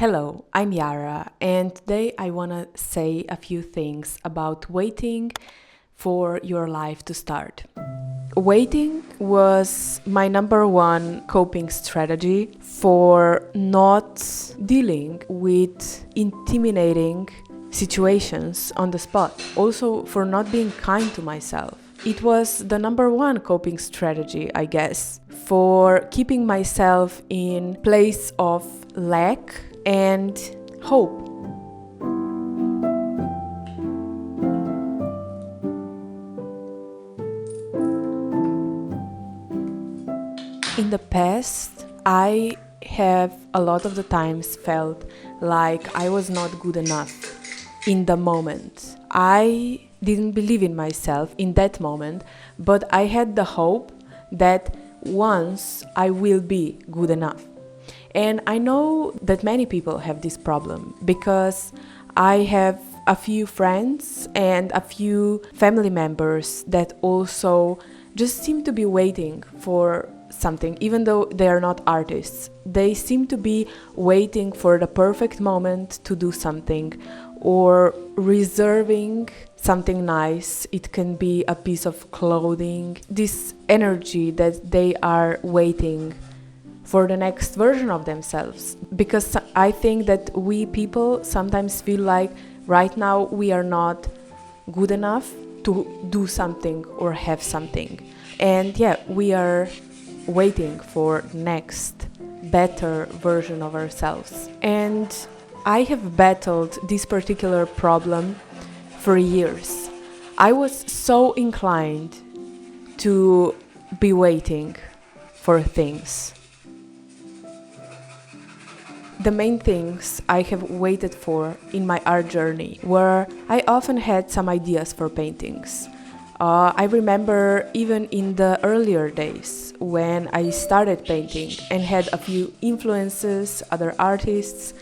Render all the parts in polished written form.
Hello, I'm Yara, and today I want to say a few things about waiting for your life to start. Waiting was my number one coping strategy for not dealing with intimidating situations on the spot. Also, for not being kind to myself. It was the number one coping strategy, I guess, for keeping myself in place of lack and hope. In the past, I have a lot of the times felt like I was not good enough in the moment. I didn't believe in myself in that moment, but I had the hope that once I will be good enough. And I know that many people have this problem because I have a few friends and a few family members that also just seem to be waiting for something, even though they are not artists. They seem to be waiting for the perfect moment to do something or reserving something nice. It can be a piece of clothing, this energy that they are waiting for the next version of themselves. Because I think that we people sometimes feel like right now we are not good enough to do something or have something. And we are waiting for next better version of ourselves. And I have battled this particular problem for years. I was so inclined to be waiting for things. The main things I have waited for in my art journey were I often had some ideas for paintings. I remember even in the earlier days when I started painting and had a few influences, other artists,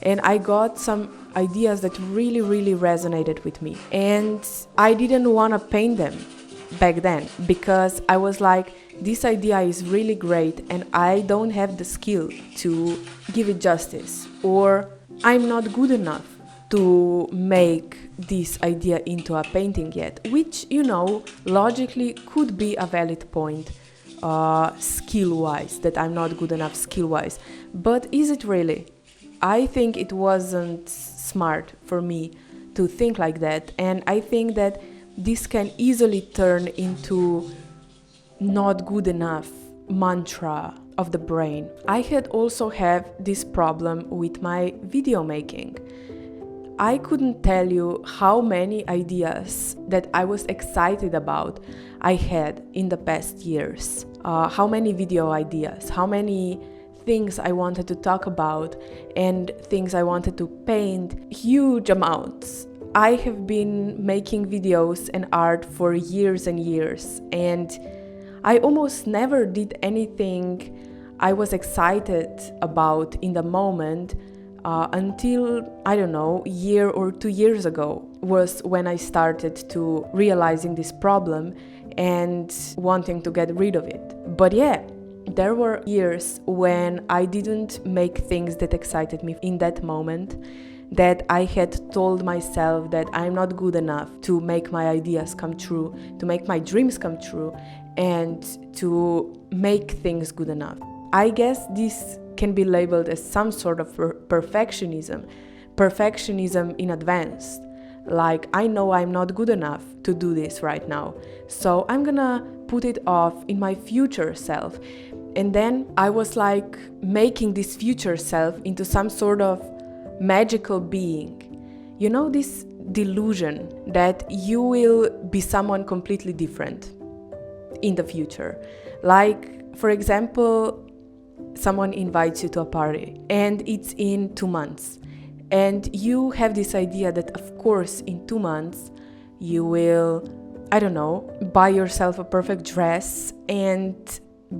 and I got some ideas that really resonated with me. And I didn't want to paint them back then because I was like, this idea is really great and I don't have the skill to give it justice, or I'm not good enough to make this idea into a painting yet, which, logically could be a valid point skill-wise, that I'm not good enough skill-wise. But is it really? I think it wasn't smart for me to think like that, and I think that this can easily turn into not good enough mantra of the brain. I had also have this problem with my video making. I couldn't tell you how many ideas that I was excited about I had in the past years. How many video ideas, how many things I wanted to talk about and things I wanted to paint, huge amounts. I have been making videos and art for years and years, and I almost never did anything I was excited about in the moment until, a year or 2 years ago was when I started to realizing this problem and wanting to get rid of it. But there were years when I didn't make things that excited me in that moment, that I had told myself that I'm not good enough to make my ideas come true, to make my dreams come true, and to make things good enough. I guess this can be labeled as some sort of perfectionism in advance. Like, I know I'm not good enough to do this right now, so I'm gonna put it off in my future self. And then I was like making this future self into some sort of magical being. This delusion that you will be someone completely different in the future. Like, for example, someone invites you to a party and it's in 2 months. And you have this idea that, of course, in 2 months, you will, buy yourself a perfect dress and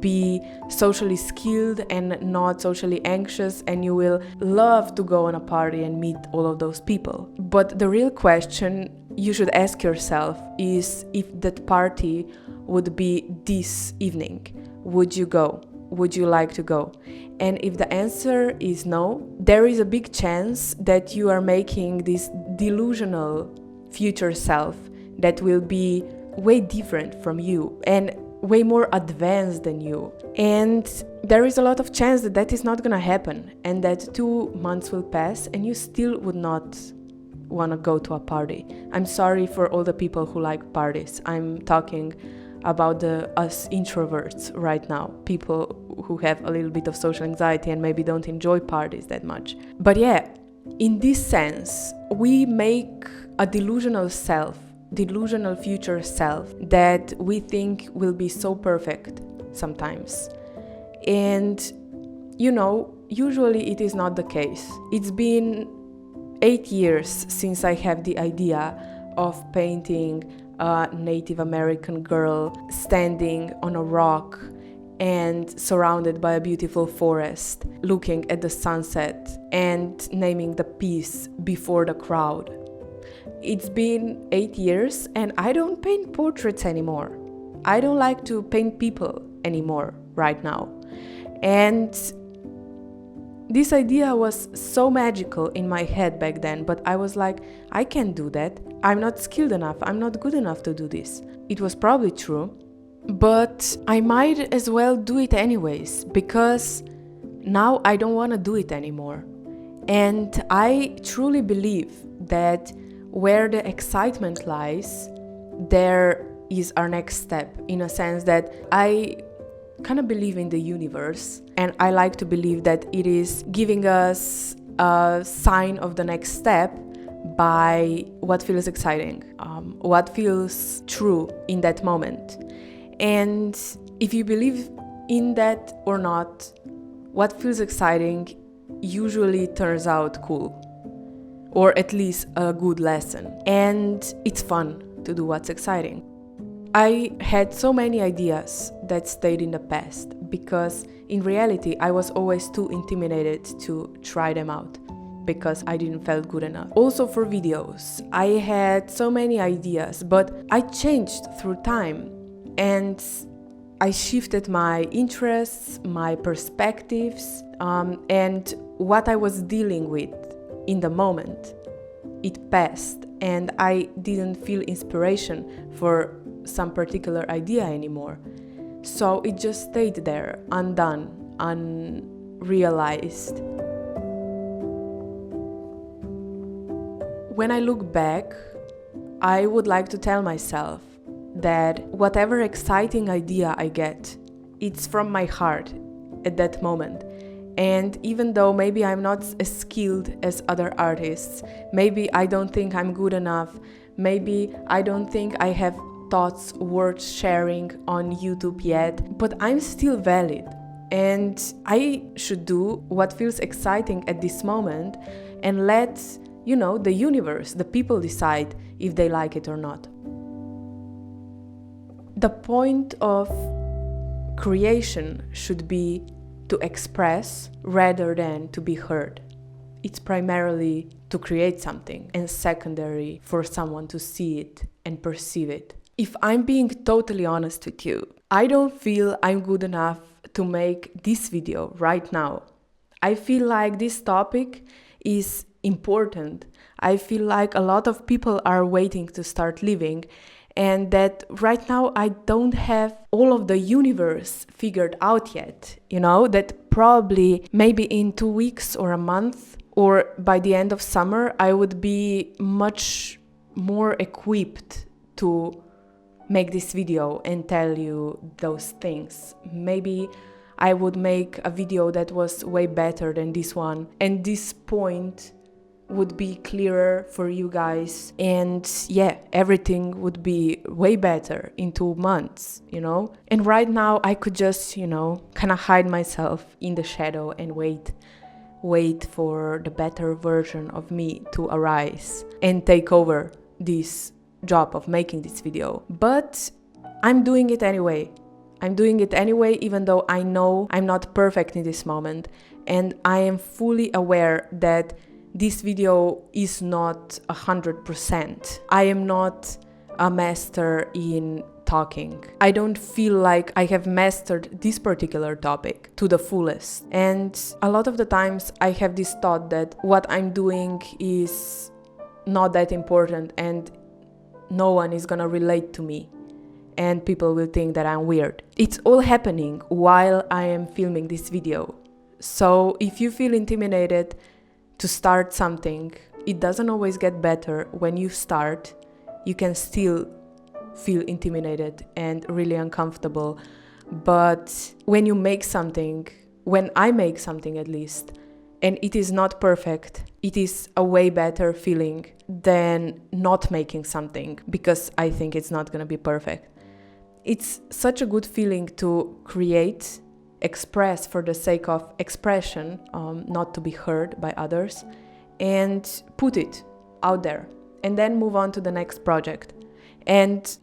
be socially skilled and not socially anxious, and you will love to go on a party and meet all of those people. But the real question you should ask yourself is, if that party would be this evening, would you go? would you like to go? And if the answer is no, there is a big chance that you are making this delusional future self that will be way different from you and way more advanced than you. And there is a lot of chance that that is not gonna happen, and that 2 months will pass and you still would not want to go to a party. I'm sorry for all the people who like parties. I'm talking about us introverts right now, people who have a little bit of social anxiety and maybe don't enjoy parties that much. But yeah, in this sense, we make a delusional future self that we think will be so perfect sometimes. And usually it is not the case. It's been 8 years since I have the idea of painting a Native American girl standing on a rock and surrounded by a beautiful forest, looking at the sunset and naming the piece before the crowd. It's been 8 years and I don't paint portraits anymore. I don't like to paint people anymore right now. And this idea was so magical in my head back then, but I was like, I can't do that. I'm not skilled enough. I'm not good enough to do this. It was probably true, but I might as well do it anyways, because now I don't want to do it anymore. And I truly believe that where the excitement lies, there is our next step, in a sense that I kind of believe in the universe, and I like to believe that it is giving us a sign of the next step by what feels exciting, what feels true in that moment. And if you believe in that or not, what feels exciting usually turns out cool, or at least a good lesson. And it's fun to do what's exciting. I had so many ideas that stayed in the past because in reality I was always too intimidated to try them out because I didn't feel good enough. Also for videos, I had so many ideas, but I changed through time and I shifted my interests, my perspectives, and what I was dealing with in the moment. It passed and I didn't feel inspiration for some particular idea anymore. So it just stayed there, undone, unrealized. When I look back, I would like to tell myself that whatever exciting idea I get, it's from my heart at that moment. And even though maybe I'm not as skilled as other artists, maybe I don't think I'm good enough, maybe I don't think I have thoughts worth sharing on YouTube yet, but I'm still valid. And I should do what feels exciting at this moment and let, the universe, the people decide if they like it or not. The point of creation should be to express rather than to be heard. It's primarily to create something and secondary for someone to see it and perceive it. If I'm being totally honest with you, I don't feel I'm good enough to make this video right now. I feel like this topic is important. I feel like a lot of people are waiting to start living, and that right now I don't have all of the universe figured out yet. That probably maybe in 2 weeks or a month or by the end of summer, I would be much more equipped to make this video and tell you those things. Maybe I would make a video that was way better than this one, and this point would be clearer for you guys, and everything would be way better in 2 months, And right now I could just, kind of hide myself in the shadow and wait for the better version of me to arise and take over this job of making this video. But I'm doing it anyway. Even though I know I'm not perfect in this moment, and I am fully aware that this video is not 100%. I am not a master in talking. I don't feel like I have mastered this particular topic to the fullest. And a lot of the times I have this thought that what I'm doing is not that important and no one is gonna relate to me and people will think that I'm weird. It's all happening while I am filming this video. So if you feel intimidated to start something, it doesn't always get better when you start. You can still feel intimidated and really uncomfortable. But when you make something, when I make something at least, and it is not perfect, it is a way better feeling than not making something because I think it's not gonna be perfect. It's such a good feeling to create, express for the sake of expression, not to be heard by others, and put it out there and then move on to the next project. And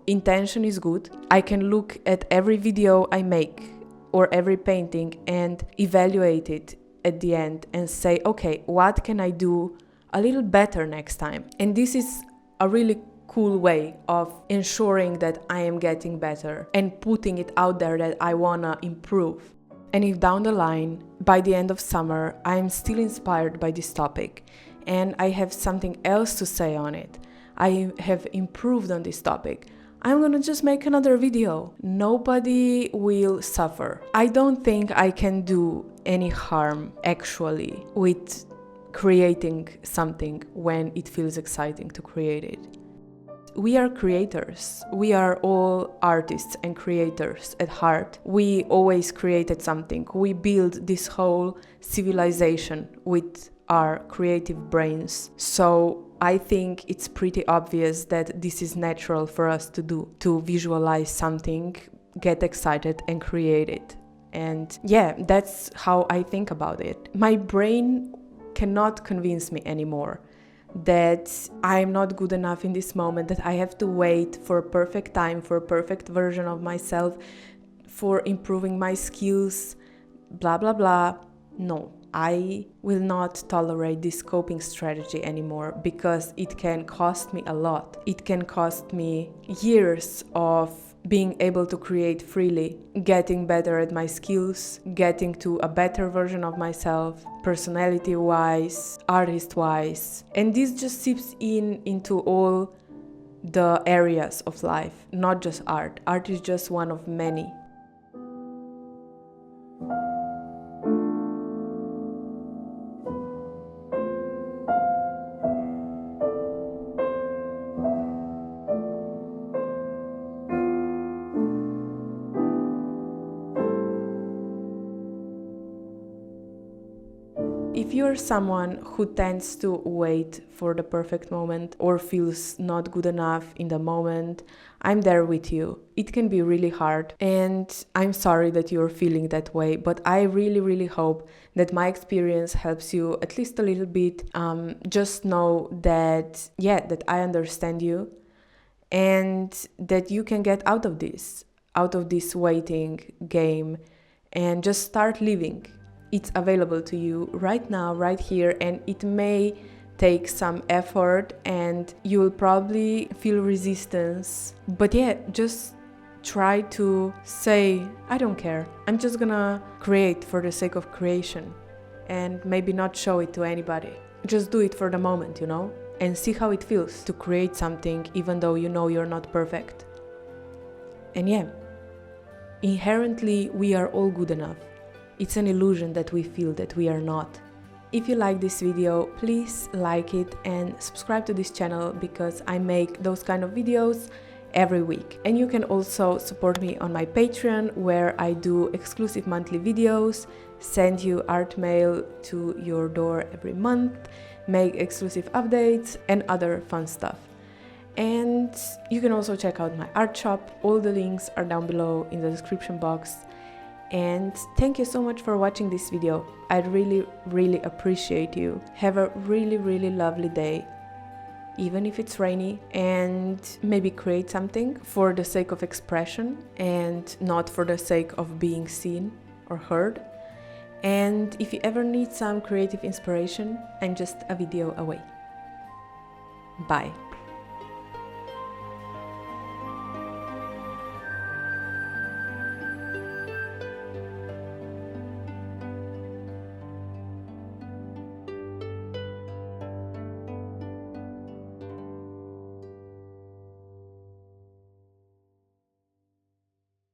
intention is good. I can look at every video I make or every painting and evaluate it at the end and say, okay, what can I do a little better next time? And this is a really cool way of ensuring that I am getting better and putting it out there that I wanna improve. And if down the line, by the end of summer, I'm still inspired by this topic and I have something else to say on it, I have improved on this topic, I'm gonna just make another video. Nobody will suffer. I don't think I can do any harm actually with creating something when it feels exciting to create it. We are creators. We are all artists and creators at heart. We always created something. We built this whole civilization with our creative brains. So I think it's pretty obvious that this is natural for us to do, to visualize something, get excited and create it. And yeah, that's how I think about it. My brain cannot convince me anymore that I'm not good enough in this moment, that I have to wait for a perfect time, for a perfect version of myself, for improving my skills, blah, blah, blah. No, I will not tolerate this coping strategy anymore because it can cost me a lot. It can cost me years of being able to create freely, getting better at my skills, getting to a better version of myself, personality-wise, artist-wise. And this just seeps into all the areas of life, not just art. Art is just one of many. If you're someone who tends to wait for the perfect moment or feels not good enough in the moment, I'm there with you. It can be really hard and I'm sorry that you're feeling that way, but I really, really hope that my experience helps you at least a little bit. Just know that, that I understand you and that you can get out of this waiting game and just start living. It's available to you right now, right here, and it may take some effort and you will probably feel resistance. But just try to say, I don't care. I'm just gonna create for the sake of creation and maybe not show it to anybody. Just do it for the moment, and see how it feels to create something even though you know you're not perfect. And inherently we are all good enough. It's an illusion that we feel that we are not. If you like this video, please like it and subscribe to this channel because I make those kind of videos every week. And you can also support me on my Patreon where I do exclusive monthly videos, send you art mail to your door every month, make exclusive updates and other fun stuff. And you can also check out my art shop. All the links are down below in the description box. And thank you so much for watching this video. I really, really appreciate you. Have a really, really lovely day, even if it's rainy, and maybe create something for the sake of expression and not for the sake of being seen or heard. And if you ever need some creative inspiration, I'm just a video away. Bye.